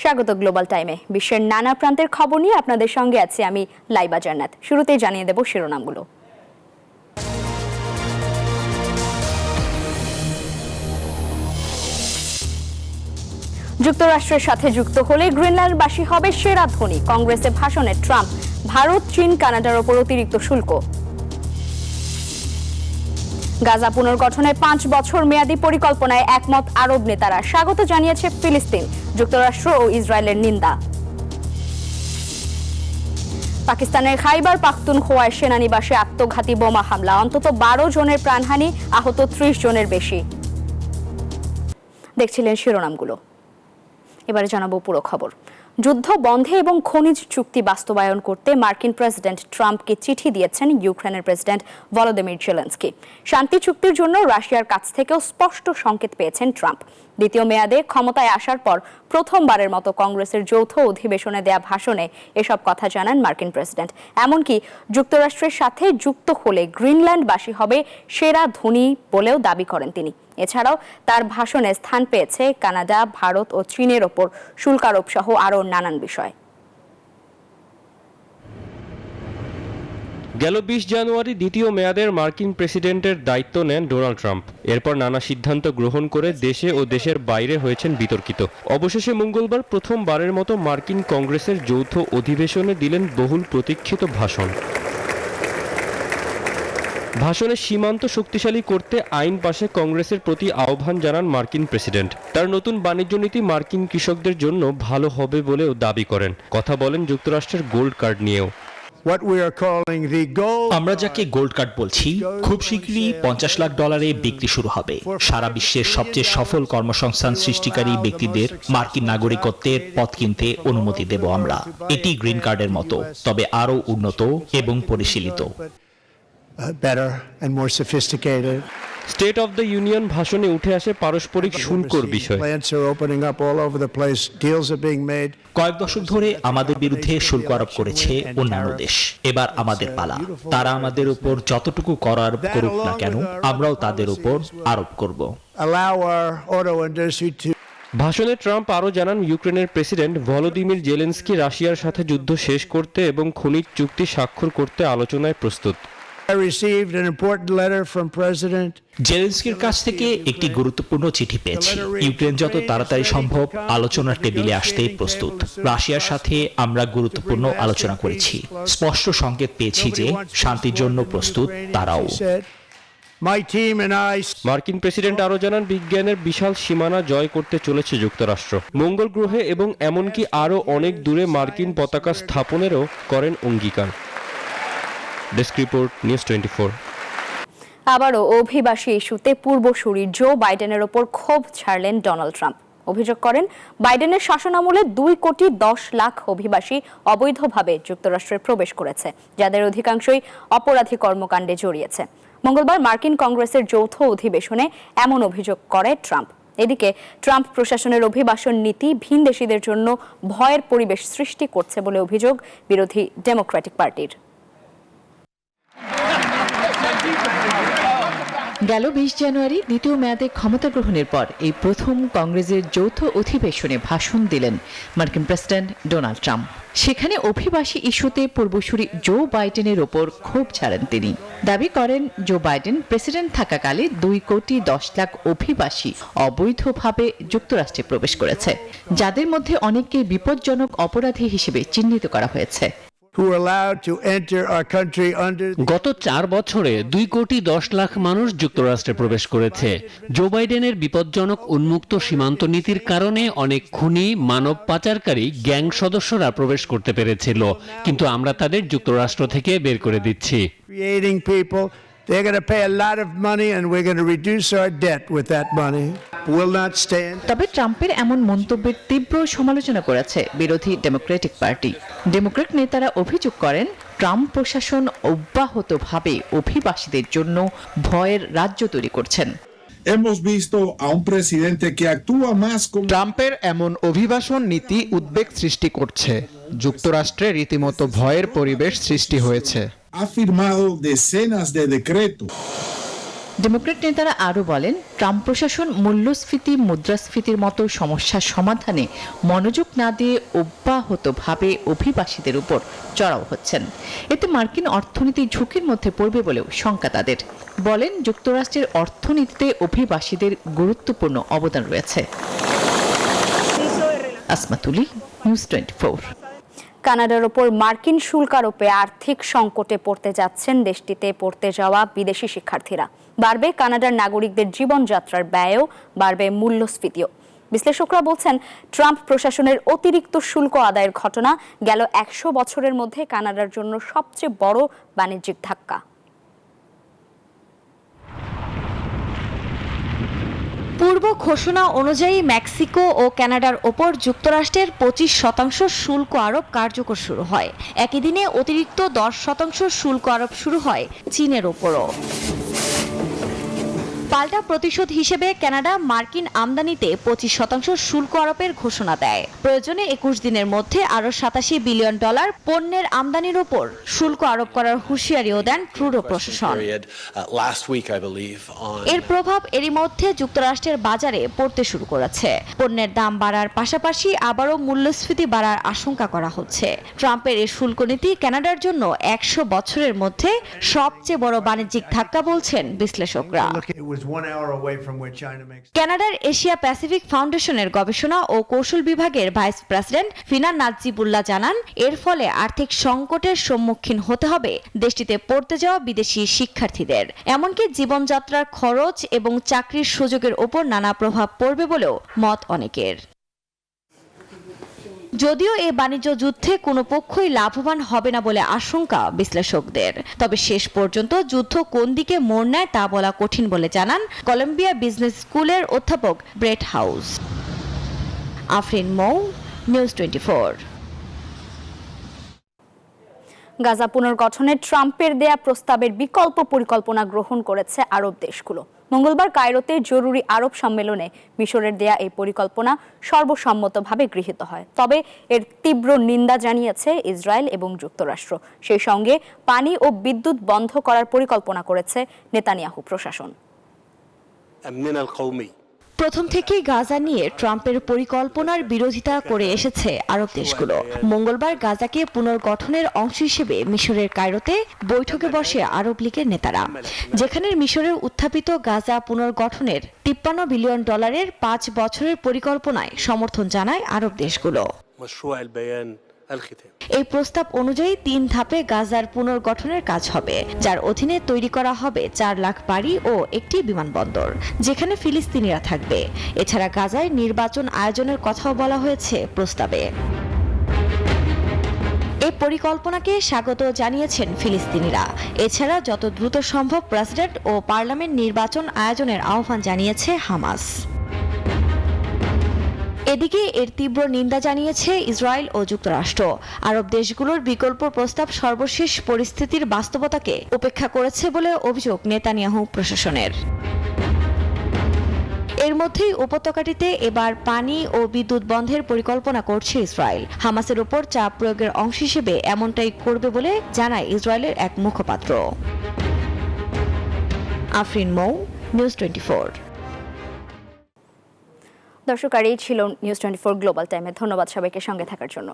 স্বাগত গ্লোবাল টাইমে। বিশ্বের নানা প্রান্তের খবর নিয়ে আপনাদের সঙ্গে আছি আমি লাইবা জান্নাত। শুরুতেই জানিয়ে দেব শিরোনামগুলো। যুক্তরাষ্ট্রের সাথে যুক্ত হলে গ্রিনল্যান্ডবাসী হবে সেরা ধনী। কংগ্রেসে ভাষণে ট্রাম্প। ভারত, চীন, কানাডার ওপর অতিরিক্ত শুল্ক। গাজা পুনর্গঠনের 5 বছর মেয়াদী পরিকল্পনায় একমত আরব নেতারা। স্বাগত জানিয়েছে ফিলিস্তিন। যুক্তরাষ্ট্র ও ইসরায়েলের নিন্দা। পাকিস্তানের খাইবার পাখতুনখোয়ায় সেনানিবাসে আত্মঘাতী বোমা হামলা। অন্তত 12 জনের প্রাণহানি, আহত 30 জনের বেশি। দেখছিলেন শিরোনামগুলো, এবারে জানাবো পুরো খবর। যুদ্ধ বন্ধে এবং খনিজ চুক্তি বাস্তবায়ন করতে মার্কিন প্রেসিডেন্ট ট্রাম্পকে চিঠি দিয়েছেন ইউক্রেনের প্রেসিডেন্ট ভলোদিমির জেলেনস্কি। শান্তি চুক্তির জন্য রাশিয়ার কাছ থেকেও স্পষ্ট সংকেত পেয়েছেন ট্রাম্প। দ্বিতীয় মেয়াদে ক্ষমতায় আসার পর প্রথমবারের মতো কংগ্রেসের যৌথ অধিবেশনে দেয়া ভাষণে এসব কথা জানান মার্কিন প্রেসিডেন্ট। এমনকি যুক্তরাষ্ট্রের সাথে যুক্ত হলে গ্রিনল্যান্ডবাসী হবে সেরা ধনী বলেও দাবি করেন তিনি। এছাড়াও তার ভাষণে স্থান পেয়েছে কানাডা, ভারত ও চীনের ওপর শুল্ক আরোপ সহ আরও নানান বিষয়। গেল 20 জানুয়ারি দ্বিতীয় মেয়াদের মার্কিন প্রেসিডেন্টের দায়িত্ব নেন ডোনাল্ড ট্রাম্প। এরপর নানা সিদ্ধান্ত গ্রহণ করে দেশে ও দেশের বাইরে হয়েছেন বিতর্কিত। অবশেষে মঙ্গলবার প্রথমবারের মতো মার্কিন কংগ্রেসের যৌথ অধিবেশনে দিলেন বহুল প্রতীক্ষিত ভাষণ। ভাষণে সীমান্ত শক্তিশালী করতে আইন পাশে কংগ্রেসের প্রতি আহ্বান জানান মার্কিন প্রেসিডেন্ট। তার নতুন বাণিজ্য নীতি মার্কিন কৃষকদের জন্য ভালো হবে বলেও দাবি করেন। কথা বলেন যুক্তরাষ্ট্রের গোল্ড কার্ড নিয়েও। আমরা যাকে গোল্ড কার্ড বলছি, খুব শীঘ্রই $50 লাখ বিক্রি শুরু হবে। সারা বিশ্বের সবচেয়ে সফল কর্মসংস্থান সৃষ্টিকারী ব্যক্তিদের মার্কিন নাগরিকত্বের পথ কিনতে অনুমতি দেব আমরা। এটি গ্রিন কার্ডের মতো, তবে আরও উন্নত এবং পরিশীলিত। স্টেট অব দ্য ইউনিয়ন ভাষণে উঠে আসে পারস্পরিক শুল্কর বিষয়। কয়েক দশক ধরে আমাদের বিরুদ্ধে শুল্ক আরোপ করেছে অন্যান্য দেশ। এবার আমাদের পালা। তারা আমাদের উপর যতটুকু কর আরোপ করুক না কেন, আমরাও তাদের উপর আরোপ করব। ভাষণে ট্রাম্প আরও জানান, ইউক্রেনের প্রেসিডেন্ট ভলোদিমির জেলেনস্কি রাশিয়ার সাথে যুদ্ধ শেষ করতে এবং খনিজ চুক্তি স্বাক্ষর করতে আলোচনায় প্রস্তুত। জেলেনস্কির কাছ থেকে একটি গুরুত্বপূর্ণ চিঠি পেয়েছি। ইউক্রেন যত তাড়াতাড়ি সম্ভব আলোচনার টেবিলে আসতে প্রস্তুত। রাশিয়ার সাথে আমরা গুরুত্বপূর্ণ আলোচনা করেছি। স্পষ্ট সংকেত পেয়েছি যে শান্তির জন্য প্রস্তুত তারাও। মার্কিন প্রেসিডেন্ট আরও জানান, বিজ্ঞানের বিশাল সীমানা জয় করতে চলেছে যুক্তরাষ্ট্র। মঙ্গল গ্রহে এবং এমনকি আরও অনেক দূরে মার্কিন পতাকা স্থাপনেরও করেন অঙ্গীকার। Desk report, news 24। আবারও অভিবাসী ইস্যুতে পূর্বসূরি জো বাইডেনের ওপর ক্ষোভ ছাড়লেন ডোনাল্ড ট্রাম্প। অভিযোগ করেন, বাইডেনের শাসনামলে 2,10,00,000 অভিবাসী অবৈধভাবে যুক্তরাষ্ট্রে প্রবেশ করেছে, যাদের অধিকাংশই অপরাধী কর্মকাণ্ডে জড়িয়েছে। মঙ্গলবার মার্কিন কংগ্রেসের যৌথ অধিবেশনে এমন অভিযোগ করে ট্রাম্প। এদিকে ট্রাম্প প্রশাসনের অভিবাসন নীতি ভিনদেশীদের জন্য ভয়ের পরিবেশ সৃষ্টি করছে বলে অভিযোগ বিরোধী ডেমোক্রেটিক পার্টির। গেল 20 জানুয়ারি দ্বিতীয় মেয়াদে ক্ষমতা গ্রহণের পর এই প্রথম কংগ্রেসের যৌথ অধিবেশনে ভাষণ দিলেন মার্কিন প্রেসিডেন্ট ডোনাল্ড ট্রাম্প। সেখানে অভিবাসী ইস্যুতে পূর্বসূরি জো বাইডেনের ওপর ক্ষোভ ছাড়েন তিনি। দাবি করেন, জো বাইডেন প্রেসিডেন্ট থাকাকালে 2,10,00,000 অভিবাসী অবৈধভাবে যুক্তরাষ্ট্রে প্রবেশ করেছে, যাদের মধ্যে অনেককে বিপজ্জনক অপরাধী হিসেবে চিহ্নিত করা হয়েছে। গত 4 বছরে 2,10,00,000 মানুষ যুক্তরাষ্ট্রে প্রবেশ করেছে। জো বাইডেনের বিপজ্জনক উন্মুক্ত সীমান্ত নীতির কারণে অনেক খুনি, মানব পাচারকারী গ্যাং সদস্যরা প্রবেশ করতে পেরেছিল, কিন্তু আমরা তাদের যুক্তরাষ্ট্র থেকে বের করে দিচ্ছি। They're going to pay a lot of money and we're going to reduce our debt with that money. Will not stand. তবে ট্রাম্পের এমন মন্তব্যের তীব্র সমালোচনা করেছে বিরোধী ডেমোক্রেটিক পার্টি। ডেমোক্র্যাট নেতারা অভিযোগ করেন, ট্রাম্প প্রশাসন অব্যাহতভাবে অভিবাসীদের জন্য ভয়ের রাজ্য তৈরি করছেন। ট্রাম্পের এমন অভিবাসন নীতি উদ্বেগ সৃষ্টি করছে। যুক্তরাষ্ট্রে রীতিমতো ভয়ের পরিবেশ সৃষ্টি হয়েছে। ডেমোক্র্যাট নেতারা আরও বলেন, ট্রাম্প প্রশাসন মূল্যস্ফীতি, মুদ্রাস্ফীতির মতো সমস্যার সমাধানে মনোযোগ না দিয়ে অব্যাহতভাবে অভিবাসীদের উপর চড়াও হচ্ছেন। এতে মার্কিন অর্থনীতি ঝুঁকির মধ্যে পড়বে বলেও শঙ্কা তাদের। বলেন, যুক্তরাষ্ট্রের অর্থনীতিতে অভিবাসীদের গুরুত্বপূর্ণ অবদান রয়েছে। আসমাতুলি, নিউজ 24। কানাডার ওপর মার্কিন শুল্ক আরোপে আর্থিক সংকটে পড়তে যাচ্ছেন দেশটিতে পড়তে যাওয়া বিদেশি শিক্ষার্থীরা। বাড়বে কানাডার নাগরিকদের জীবনযাত্রার ব্যয়ও, বাড়বে মূল্যস্ফীতিও। বিশ্লেষকরা বলছেন, ট্রাম্প প্রশাসনের অতিরিক্ত শুল্ক আদায়ের ঘটনা গেল 100 বছরের মধ্যে কানাডার জন্য সবচেয়ে বড় বাণিজ্যিক ধাক্কা। পূর্ব ঘোষণা অনুযায়ী মেক্সিকো ও কানাডার ওপর যুক্তরাষ্ট্রের 25% শুল্ক আরোপ কার্যকর শুরু হয়। একই দিনে অতিরিক্ত 10% শুল্ক আরোপ শুরু হয় চীনের ওপরও। পাল্টা প্রতিশোধ হিসেবে কানাডা মার্কিন আমদানিতে 25% শুল্ক আরোপের ঘোষণা দেয়। প্রয়োজনে 21 দিনের মধ্যে আরও $87 বিলিয়ন পণ্যের আমদানির ওপর শুল্ক আরোপ করার হুঁশিয়ারিও দেন ট্রুডো প্রশাসন। এর প্রভাব এরই মধ্যে যুক্তরাষ্ট্রের বাজারে পড়তে শুরু করেছে। পণ্যের দাম বাড়ার পাশাপাশি আবারও মূল্যস্ফীতি বাড়ার আশঙ্কা করা হচ্ছে। ট্রাম্পের এই শুল্ক নীতি কানাডার জন্য 100 বছরের মধ্যে সবচেয়ে বড় বাণিজ্যিক ধাক্কা বলছেন বিশ্লেষকরা। কানাডার এশিয়া প্যাসিফিক ফাউন্ডেশনের গবেষণা ও কৌশল বিভাগের ভাইস প্রেসিডেন্ট ফিনা নাজিবুল্লাহ জানান, এর ফলে আর্থিক সংকটের সম্মুখীন হতে হবে দেশটিতে পড়তে যাওয়া বিদেশি শিক্ষার্থীদের। এমনকি জীবনযাত্রার খরচ এবং চাকরির সুযোগের ওপর নানা প্রভাব পড়বে বলেও মত অনেকের। যদিও এই বাণিজ্য যুদ্ধে কোনো পক্ষই লাভবান হবে না বলে আশঙ্কা বিশ্লেষকদের, তবে শেষ পর্যন্ত যুদ্ধ কোন দিকে মোড় নেয় তা বলা কঠিন বলে জানান কলম্বিয়া বিজনেস স্কুলের অধ্যাপক ব্রেট হাউস। আফরিন মৌ, নিউজ 24। গাজা পুনর্গঠনে ট্রাম্পের দেয়া প্রস্তাবের বিকল্প পরিকল্পনা গ্রহণ করেছে আরব দেশগুলো। মঙ্গলবার কায়রোতে জরুরি আরব সম্মেলনে মিশরের দেয়া এই পরিকল্পনা সর্বসম্মতভাবে গৃহীত হয়। তবে এর তীব্র নিন্দা জানিয়েছে ইসরায়েল এবং যুক্তরাষ্ট্র। সেই সঙ্গে পানি ও বিদ্যুৎ বন্ধ করার পরিকল্পনা করেছে নেতানিয়াহু প্রশাসন। প্রথম থেকেই গাজা নিয়ে ট্রাম্পের পরিকল্পনার বিরোধিতা করে এসেছে আরব দেশগুলো। মঙ্গলবার গাজাকে পুনর্গঠনের অংশ হিসেবে মিশরের কায়রোতে বৈঠকে বসে আরব লীগের নেতারা, যেখানে মিশরের উত্থাপিত গাজা পুনর্গঠনের $53 বিলিয়ন 5 বছরের পরিকল্পনায় সমর্থন জানায় আরব দেশগুলো। এই প্রস্তাব অনুযায়ী 3 ধাপে গাজার পুনর্গঠনের কাজ হবে, যার অধীনে তৈরি করা হবে 4 লাখ বাড়ি ও একটি বিমানবন্দর, যেখানে ফিলিস্তিনিরা থাকবে। এছাড়া গাজায় নির্বাচন আয়োজনের কথাও বলা হয়েছে প্রস্তাবে। এই পরিকল্পনাকে স্বাগত জানিয়েছেন ফিলিস্তিনিরা। এছাড়া যত দ্রুত সম্ভব প্রেসিডেন্ট ও পার্লামেন্ট নির্বাচন আয়োজনের আহ্বান জানিয়েছে হামাস। এদিকে এর তীব্র নিন্দা জানিয়েছে ইসরায়েল ও যুক্তরাষ্ট্র। আরব দেশগুলোর বিকল্প প্রস্তাব সর্বশেষ পরিস্থিতির বাস্তবতাকে উপেক্ষা করেছে বলে অভিযোগ নেতানিয়াহু প্রশাসনের। এর মধ্যেই উপত্যকাটিতে এবার পানি ও বিদ্যুৎ বন্ধের পরিকল্পনা করছে ইসরায়েল। হামাসের উপর চাপ প্রয়োগের অংশ হিসেবে এমনটাই করবে বলে জানায় ইসরায়েলের এক মুখপাত্র। আফরিন মৌ, নিউজ 24। দর্শক, আর এই ছিল নিউজ 24 গ্লোবাল টাইমে। ধন্যবাদ সবাইকে সঙ্গে থাকার জন্য।